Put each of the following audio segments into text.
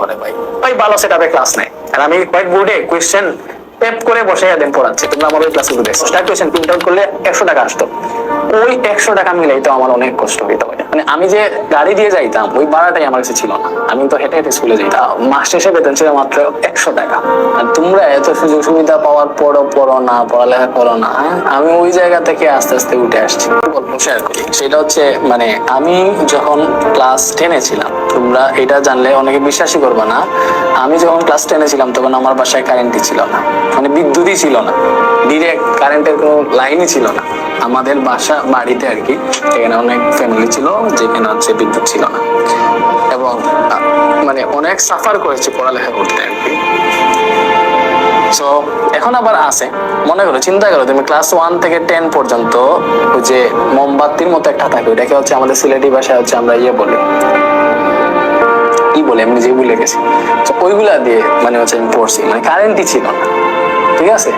করে ভাই ভাই ভালো সেটআপে ক্লাস নেই, আর আমি হোয়াইট বোর্ডে কোয়েশ্চেন টেপ করে বসে দেন পড়াচ্ছি। তোমরা আমার ওই ক্লাসে বুঝে স্টার্ট কোয়েশ্চেন প্রিন্ট আউট করলে 100 টাকা আসতো। ওই 100 টাকা মিলাই তো আমার অনেক কষ্ট হইতো। মানে আমি যে গাড়ি দিয়ে যাইতাম ওই ভাড়াটাই আমার কাছে ছিল না, আমি তো হেঁটে হেঁটে স্কুলে যেতাম। মাস শেষে বেতন ছিল মাত্র 100 টাকা। আর তোমরা এত সুযোগ সুবিধা পাওয়ার পরও পড়ো না, পড়ালেখা করো না। আমি ওই জায়গা থেকে আস্তে আস্তে উঠে আসছি। গল্প শেয়ার করি, সেটা হচ্ছে মানে আমি যখন ক্লাস 10-এ ছিলাম, তোমরা এটা জানলে অনেকে বিশ্বাসই করবে না, আমি যখন ক্লাস 10-এ ছিলাম তখন আমার বাসায় কারেন্টই ছিল না, মানে বিদ্যুৎই ছিল না, ডিরেক্ট কারেন্টের কোনো লাইনই ছিল না। আমাদের বাসা বাড়িতে আর কি, এখানে অনেক ফ্যামিলি ছিল যেখানে হচ্ছে বিদ্যুৎ ছিল না, এবং মানে অনেক সাফার করেছি পড়ালেখা করতে আর কি। সো এখন আবার আছে, মনে করো চিন্তা করো তুমি ক্লাস 1 থেকে 10 পর্যন্ত ওই যে মোমবাতির মতো একটা থাকে, ওটাকে হচ্ছে আমাদের সিলেটি ভাষায় হচ্ছে আমরা বলি, কি বলে আমি নিজে ভুলে গেছি। তো ওইগুলা দিয়ে মানে হচ্ছে আমি পড়ছি, মানে কারেন্টই ছিল না, ঠিক আছে।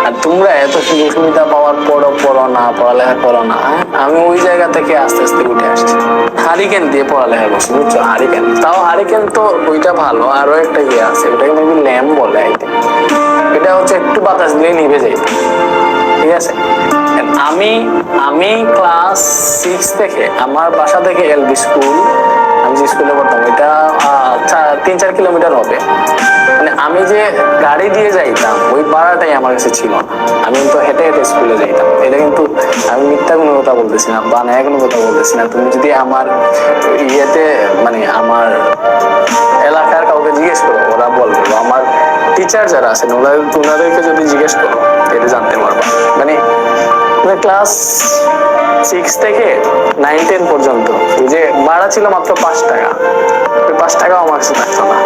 আর তোমরা এত সুযোগ সুবিধা পাওয়ার পরও পড়ো না, পড়ালেখা করো না। আমি ওই জায়গা থেকে আস্তে আস্তে উঠে আসছি। হারিকেন দিয়ে পড়ালেখা করছি, বুঝছো? হারিকেন, তাও হারিকেন তো ওইটা ভালো, আরো একটা আছে, ওটাকে মেবি ল্যাম্প বলে। এটা হচ্ছে একটু বাতাস দিলে নিভে যায়, ঠিক আছে। আমি আমি ক্লাস 6 থেকে আমার বাসা থেকে এলবি স্কুল, আমি যে স্কুলে পড়তাম এটা 3-4 কিলোমিটার হবে। মানে আমি যে গাড়ি দিয়ে যাইতাম ওই ভাড়াটাই আমার কাছে ছিল না, আমি তো হেঁটে হেঁটে স্কুলে যাইতাম। এটা কিন্তু আমি মিথ্যা কোনো কথা বলতেছি না, বানায় কোনো কথা বলতেছি না। তুমি যদি আমার মানে আমার এলাকার কাউকে জিজ্ঞেস করো, ওরা বলবে, আমার টিচার যারা আছেন ওনাদেরকে যদি জিজ্ঞেস করো এটা জানতে পারবা। মানে ক্লাস 6 থেকে 9-10 পর্যন্ত এই যে ভাড়া ছিল মাত্র 5 টাকা, ওই 5 টাকাও আমার কাছে থাকতো না।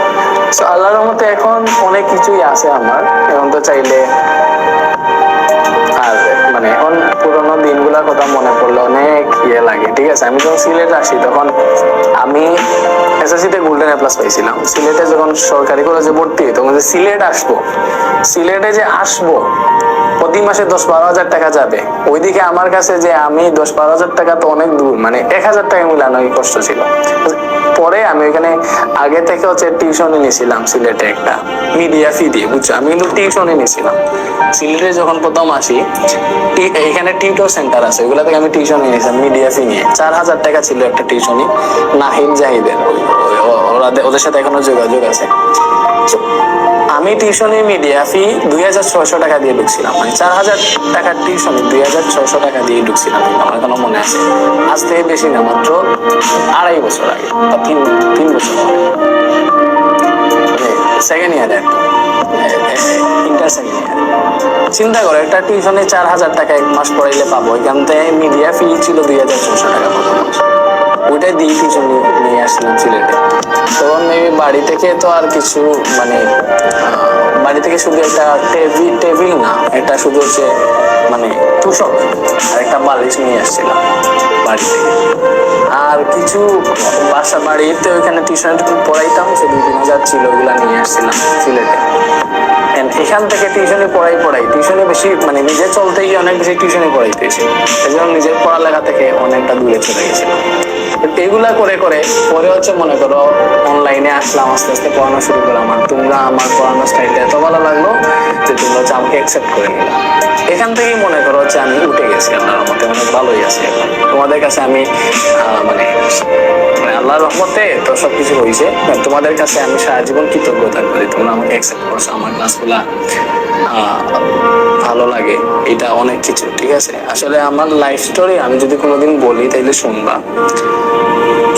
তো আল্লাহর রহমতে এখন অনেক কিছুই আছে আমার, এখন তো চাইলে আর মানে এখন পুরোনো দিনগুলোর কথা মনে পড়লে অনেক লাগে, ঠিক আছে। আমি যখন সিলেট আসি তখন আমি এসএসসিতে গোল্ডেন এ প্লাস পাইছিলাম। সিলেটে যখন সরকারি কলেজে ভর্তি তখন যে সিলেট আসবো, সিলেটে যে আসবো প্রতি মাসে 10-12 হাজার টাকা যাবে, ওইদিকে আমার কাছে যে আমি 10-12 হাজার টাকা তো অনেক দূর, মানে 1,000 টাকা মিলানো কষ্ট ছিল। পরে আমি ওইখানে আগে থেকে হচ্ছে টিউশনই নিয়েছিলাম সিলেটে একটা মিডিয়া ফি দিয়ে, বুঝছো। আমি কিন্তু টিউশনই নিয়েছিলাম সিলেটে যখন প্রথম আসি। এখানে টিউটর সেন্টার আছে, ওইগুলা থেকে আমি টিউশনই নিয়েছিলাম মিডিয়া ফি নিয়ে। 4,000 টাকা ছিল একটা টিউশনই, নাহিদ জাহিদের, ওদের সাথে এখনো যোগাযোগ আছে। আমি টিউশনি মিডিয়া ফি 2,600 টাকা দিয়ে ঢুকছিলাম, মানে 4,000 টাকার টিউশনি 2,600 টাকা দিয়ে ঢুকছিলাম, আমার এখনো মনে আছে। আজ থেকে বেশি না, মাত্র 2.5 বছর আগে বা 3 বছর আগে, সেকেন্ড ইয়ারে, ইন্টার সেকেন্ড ইয়ারে। চিন্তা করো একটা টিউশনে 4,000 টাকা এক মাস পড়াইলে পাবো, এখান থেকে মিডিয়া ফি ছিল 2,600 টাকা প্রথম মাস। ওইটাই দিয়ে টিউশন নিয়ে আসলাম সিলেটে। তখন মেবি বাড়ি থেকে তো আর কিছু মানে বাড়ি থেকে শুধু একটা টেবিল না, এটা শুধু হচ্ছে মানে তুষক আর একটা বালিশ নিয়ে আসছিলাম বাড়ি থেকে। আর কিছু বাড়িতে ওইখানে টিউশন পড়াইতাম, সে 2-3 হাজার ছিল, ওইগুলা নিয়ে আসছিলাম সিলেটে। এখান থেকে টিউশনি পড়াই টিউশনি বেশি, মানে নিজে চলতে গিয়ে অনেক বেশি টিউশনি পড়াইতেছি, এই জন্য নিজের পড়ালেখা থেকে অনেকটা দূরে চলে গেছিলাম। এগুলা করে করে পরে হচ্ছে মনে করো অনলাইনে আসলাম, আস্তে আস্তে পড়ানো শুরু করলাম। আর তোমরা আমার পড়ানোর স্টাইলটা এত ভালো লাগলো যে তোমরা হচ্ছে আমাকে অ্যাকসেপ্ট করে নিলাম। এখান থেকেই মনে করো হচ্ছে আমি উঠে গেছি, আল্লাহর রহমতে অনেক ভালোই আছি এখন। তোমাদের কাছে আমি মানে আল্লাহর রহমতে তো সবকিছু হয়েছে, তোমাদের কাছে আমি সারা জীবন কৃতজ্ঞ থাকবো যে তোমরা আমাকে অ্যাকসেপ্ট করছো, আমার ক্লাসগুলা ভালো লাগে, এটা অনেক কিছু, ঠিক আছে। আসলে আমার লাইফ স্টোরি আমি যদি কোনোদিন বলি তাইলে শুনবা।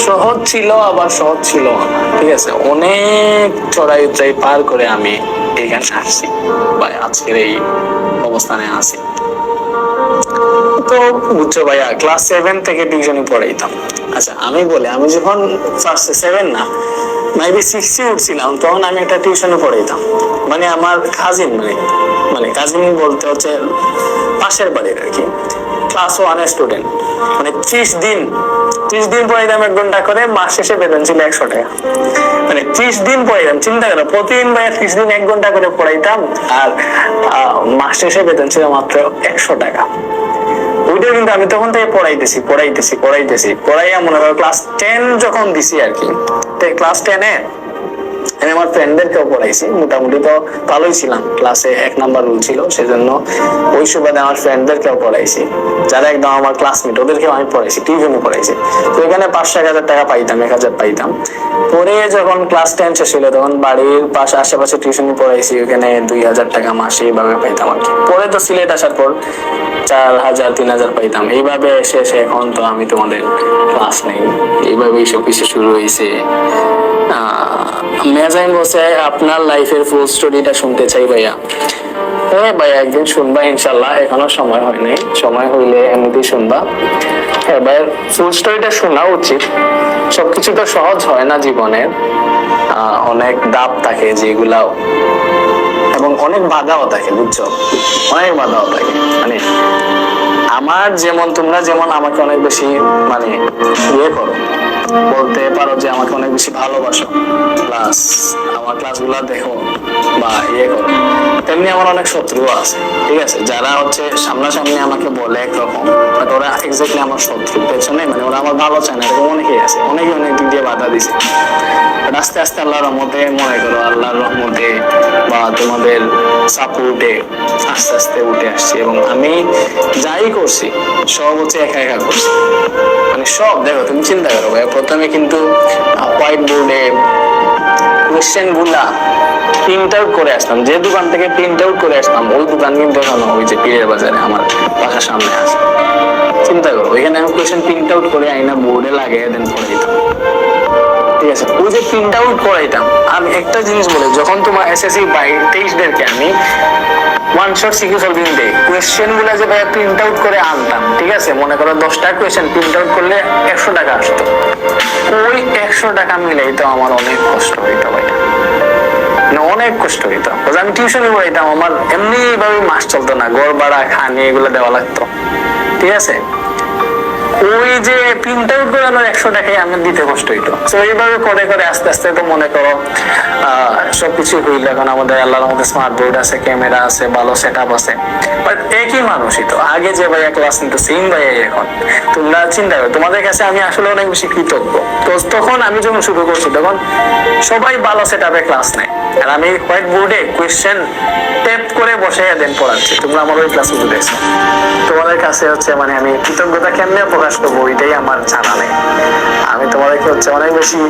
সহজ ছিল আবার সহজ ছিল না, ঠিক আছে। অনেক চড়াই উতরাই পার করে আমি এখানে আসছি বা আজকের এই অবস্থানে আছি। তো বুঝছো ভাইয়া, ক্লাস 7 থেকে টিউশনি পড়াইতাম। আচ্ছা আমি বলি, আমি যখন ফার্স্ট 7 না মেবি 6-এ উঠছিলাম তখন আমি একটা টিউশনে পড়াইতাম। মানে আমার কাজিন, মানে কাজিন বলতে হচ্ছে পাশের বাড়ির আর কি, ক্লাস 1-এর স্টুডেন্ট। মানে 30 দিন পড়াইতাম 1 ঘন্টা করে, মাস শেষে বেতন ছিল 100 টাকা। মানে 30 দিন পড়াইতাম, চিন্তা করো প্রতিদিন ভাই 30 দিন 1 ঘন্টা করে পড়াইতাম, আর মাস শেষে বেতন ছিল মাত্র 100 টাকা। ওইটা কিন্তু আমি তখন থেকে পড়াইয়া মনে করো ক্লাস 10 যখন দিছি আর কি, ক্লাস 10-এ আমি আমার ফ্রেন্ডদেরকেও পড়াইছি, মোটামুটি তো ভালোই ছিলাম, ক্লাসে 1 নাম্বার রুল ছিল, সেজন্য ওই সুবাদে আমার ফ্রেন্ডদেরকেও পড়াইছি, যারা একদম আমার ক্লাসমেট ওদেরকেও আমি পড়াইছি, টিউশনই পড়াইছি। তো এখানে 500-1000 টাকা পাইতাম, 1000 পাইতাম। পরে যখন ক্লাস 10 শেষ হলো তখন বাড়ির পাশে আশেপাশে টিউশনই পড়াইছি, ওখানে 2000 টাকা মাসে এইভাবে পাইতাম আর কি। পরে তো সিলেট আসার পর 4000-3000 পাইতাম, এইভাবে এসে এখন তো আমি তোমাদের ক্লাস নেই, এইভাবেই সবকিছু শুরু হয়েছে। মেজাইন বলছে আপনার লাইফের ফুল স্টোরিটা শুনতে চাই ভাইয়া। হ্যাঁ ভাইয়া, একদিন শুনবা ইনশাল্লাহ, এখনো সময় হয় নাই, সময় হইলে এমনিতেই শুনবা। হ্যাঁ ভাইয়া, ফুল স্টোরিটা শোনা উচিত। সবকিছু তো সহজ হয় না জীবনের, অনেক ধাপ থাকে যেগুলাও, এবং অনেক বাধাও থাকে, বুঝছো, অনেক বাধাও থাকে। মানে আমার যেমন, তোমরা যেমন আমাকে অনেক বেশি মানে ইয়ে করো, বলতে পারো যে আমাকে অনেক বেশি ভালোবাসো, প্লাস আমার ক্লাসগুলো দেখো বা ইয়ে করো, তেমনি আমার অনেক শত্রু আছে, ঠিক আছে, যারা হচ্ছে সামনাসামনি আমাকে বলে একরকম, বাট ওরা এক্স্যাক্টলি আমার শত্রু পেছনে, মানে ওরা আমার ভালো চায় না, এরকম অনেকেই আছে, অনেকে অনেক দিক দিয়ে বাধা দিছে। আস্তে আস্তে আল্লাহর রহমতে, মনে করো আল্লাহর রহমতে বা তোমাদের সাপোর্টে আস্তে আস্তে উঠে আসছি, এবং আমি যাই করছি সব হচ্ছে একা একা করছি। মানে সব দেখো, তুমি চিন্তা করো ভাই, প্রথমে কিন্তু হোয়াইট বোর্ডে কোয়েশ্চেন গুলা প্রিন্ট আউট করে আসতাম, যে দোকান থেকে প্রিন্ট আউট করে আসতাম ওই দোকান কিন্তু এখনো ওই যে পীরের বাজারে আমার বাসার সামনে আছে। চিন্তা করো, ওইখানে আমি কোয়েশ্চেন প্রিন্ট আউট করে আইনা বোর্ডে লাগিয়ে দেন পড়ে দিতাম, ঠিক আছে। ওই যে প্রিন্ট আউট করাইতাম। আমি একটা জিনিস বলি, যখন তোমার এসএসসি 23-দেরকে আমি ওয়ান শট সিকিউ সলভিং দে কোয়েশ্চেন গুলা যে ভাই প্রিন্ট আউট করে আনতাম, ঠিক আছে, মনে করো 10টা কোয়েশ্চেন প্রিন্ট আউট করলে 100 টাকা আসতো, ওই 100 টাকা মিলেই তো আমার অনেক কষ্ট হইতো ভাই, অনেক কষ্ট হইতো। আমি টিউশনে পড়াইতাম, আমার এমনি ভাবে মাস চলতো না, ঘর ভাড়া খানি এগুলো দেওয়া লাগতো, ঠিক আছে। ওই যে প্রিন্ট আউট করানোর 100 টাকাই আমার দিতে কষ্ট হইতো। তো এইভাবে করে করে আস্তে আস্তে তো মনে করো সবকিছু হইল। এখন আমাদের আল্লাহর মধ্যে স্মার্ট বোর্ড আছে, ক্যামেরা আছে, ভালো সেট আপ আছে, বাট একই মানুষই তো। আগে যে ভাইয়া ক্লাস নিত সেম ভাইয়াই এখন। তোমরা চিন্তা করো, তোমাদের কাছে আমি আসলে অনেক বেশি কৃতজ্ঞ। তো তখন আমি যখন শুরু করছি তখন সবাই ভালো সেট আপে ক্লাস নেয়, আর আমি হোয়াইট বোর্ডে কোয়েশ্চেন টেপ করে বসাইয়া দেন পড়াচ্ছি। তোমরা আমার ওই ক্লাসে দেখছো, তোমাদের কাছে হচ্ছে মানে আমি কৃতজ্ঞতা কেমনে প্রকাশ করবো ওইটাই আমার জানা নেই। আমি তোমাদেরকে হচ্ছে অনেক বেশি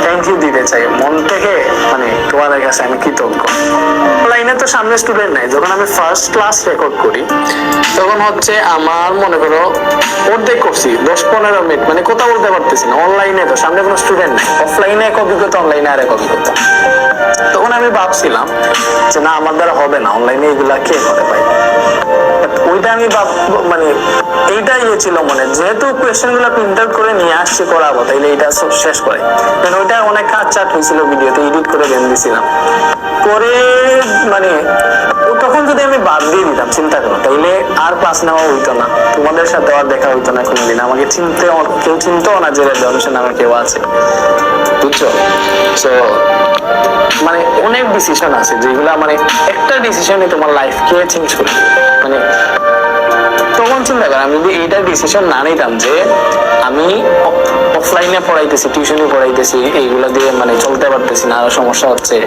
থ্যাংক ইউ দিতে চাই মন থেকে, মানে তোমাদের কাছে আমি কৃতজ্ঞ। লাইনে তো সামনে স্টুডেন্ট নাই, যখন আমি ফার্স্ট ক্লাস রেকর্ড করি তখন হচ্ছে আমার মনে করো অর্ধেক করছি 10-15 মিনিট, মানে কথা বলতে পারতেছি না। অনলাইনে তো সামনে কোনো স্টুডেন্ট নাই, অফলাইনে এক অভিজ্ঞতা, অনলাইনে আর এক অভিজ্ঞতা। তখন আমি ভাবছিলাম যে না, আমার দ্বারা হবে না, অনলাইনে এগুলা কে করে পাই। ওইটা আমি মানে এইটাই ছিল মনে, যেহেতু কোয়েশ্চেন গুলা প্রিন্ট আউট করে নিয়ে আসছি করাবো, তাইলে এটা শেষ করে। কারণ ওইটা অনেক কাজ চাট হয়েছিল, ভিডিওতে এডিট করে দেন দিছিলাম। পরে মানে তখন যদি আমি বাদ দিয়ে দিতাম, চিন্তা করো, তাইলে আর ক্লাস নেওয়া হইতো না, তোমাদের সাথে আর দেখা হইতো না কোনোদিন। আমাকে কেউ চিনতেও না যে জনসেন নামে কেউ আছে, বুঝছো। তো মানে অনেক ডিসিশন আছে যেগুলা মানে একটা ডিসিশনে তোমার লাইফকে চেঞ্জ করে দিবে। মানে তখন চিন্তা কর, আমি যদি এইটা ডিসিশন না নিতাম যে আমি অফলাইনে পড়াইতেছি, টিউশনে পড়াইতেছি, এইগুলা দিয়ে মানে চলতে পারতেছি না, আরো সমস্যা হচ্ছে,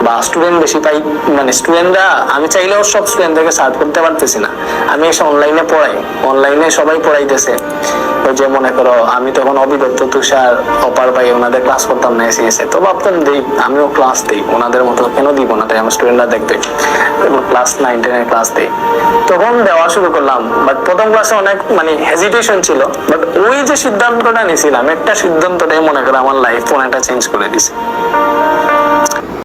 বা স্টুডেন্ট বেশি পাই, মানে স্টুডেন্টরা আমি চাইলেও সব স্টুডেন্টদেরকে সার্ভ করতে পারতেছি না। আমি এসে অনলাইনে পড়াই, অনলাইনে সবাই পড়াইতেছে। ওই যে মনে করো আমি তখন অবিদত্ত, তুষার, অপার ভাই ওনাদের ক্লাস করতাম না এসে, তো ভাবতাম দিই আমিও ক্লাস দিই, ওনাদের মতো কেন দিব না, তাই আমার স্টুডেন্টরা দেখবে। ক্লাস 9-10 ক্লাস দিই, তখন দেওয়া শুরু করলাম। বাট প্রথম ক্লাসে অনেক মানে হেজিটেশন ছিল, বাট ওই যে সিদ্ধান্তটা নিয়েছিলাম, একটা সিদ্ধান্তটাই মনে করো আমার লাইফ অনেকটা চেঞ্জ করে দিছে।